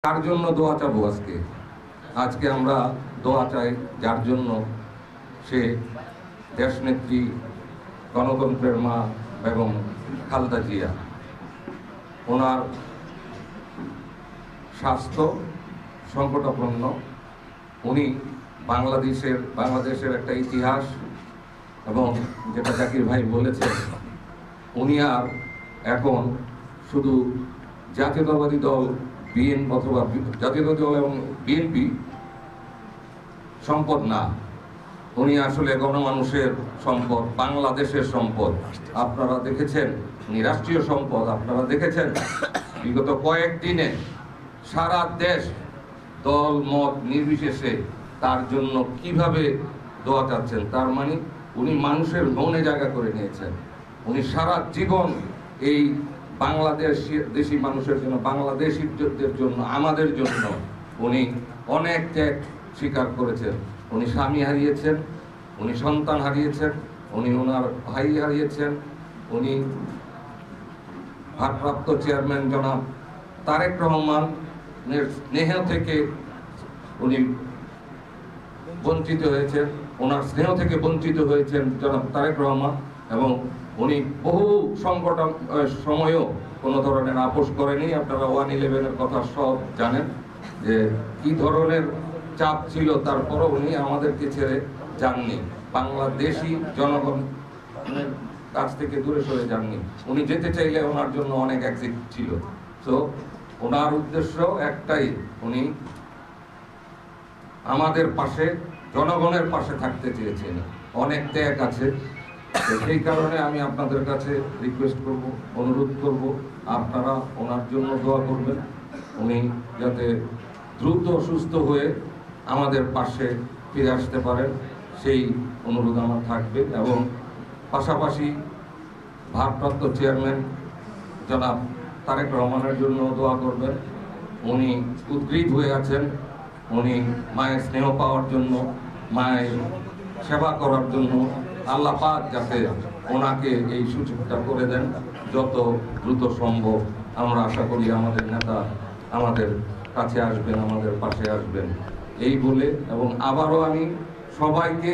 তার জন্য দোয়া চাবো আজকে আজকে আমরা দোয়া চাই যার জন্য সে দেশনেত্রী গণতন্ত্রের মা বেগম খালেদা জিয়া। ওনার স্বাস্থ্য সংকটাপন্ন। উনি বাংলাদেশের একটা ইতিহাস, এবং যেটা জাকির ভাই বলেছেন, উনি আর এখন শুধু জাতীয়তাবাদী দল অথবা জাতীয়তাবাদী দল এবং বিএনপি সম্পদ না, উনি আসলে গণমানুষের সম্পদ, বাংলাদেশের সম্পদ। আপনারা দেখেছেন উনি রাষ্ট্রীয় সম্পদ। আপনারা দেখেছেন বিগত কয়েকদিনে সারা দেশ দল মত নির্বিশেষে তার জন্য কিভাবে দোয়া চাচ্ছেন। তার মানে উনি মানুষের মনে জায়গা করে নিয়েছেন। উনি সারা জীবন এই দেশি মানুষের জন্য, বাংলাদেশিদের জন্য, আমাদের জন্য উনি অনেক ত্যাগ স্বীকার করেছেন। উনি স্বামী হারিয়েছেন, উনি সন্তান হারিয়েছেন, উনি ওনার ভাই হারিয়েছেন, উনি ভারপ্রাপ্ত চেয়ারম্যান জনাব তারেক রহমানের স্নেহ থেকে উনি বঞ্চিত হয়েছেন, ওনার স্নেহ থেকে বঞ্চিত হয়েছেন জনাব তারেক রহমান। এবং উনি বহু সংকট সময়ও কোনো ধরনের আপোষ করেনি। আপনারা 111-এর কথা সব জানেন যে কি ধরনের চাপ ছিল, তারপরও উনি আমাদেরকে ছেড়ে যাননি, বাংলাদেশি জনগণের কাছ থেকে দূরে সরে যাননি। উনি যেতে চাইলে ওনার জন্য অনেক এক্সিট ছিল। তো ওনার উদ্দেশ্য একটাই, উনি আমাদের পাশে, জনগণের পাশে থাকতে চেয়েছেন। অনেক ত্যাগ আছে। সেই কারণে আমি আপনাদের কাছে রিকোয়েস্ট করব, অনুরোধ করব, আপনারা ওনার জন্য দোয়া করবেন। উনি যাতে দ্রুত সুস্থ হয়ে আমাদের পাশে ফিরে আসতে পারেন, সেই অনুরোধ আমার থাকবে। এবং পাশাপাশি ভারপ্রাপ্ত চেয়ারম্যান জনাব তারেক রহমানের জন্য দোয়া করবেন। উনি উদ্গ্রীব হয়ে আছেন। উনি মায়ের স্নেহ পাওয়ার জন্য, মায়ের সেবা করার জন্য আল্লাহ পাক যাতে ওনাকে এই সুযোগটা করে দেন যত দ্রুত সম্ভব। আমরা আশা করি আমাদের নেতা আমাদের কাছে আসবেন, আমাদের পাশে আসবেন, এই বলে। এবং আবারও আমি সবাইকে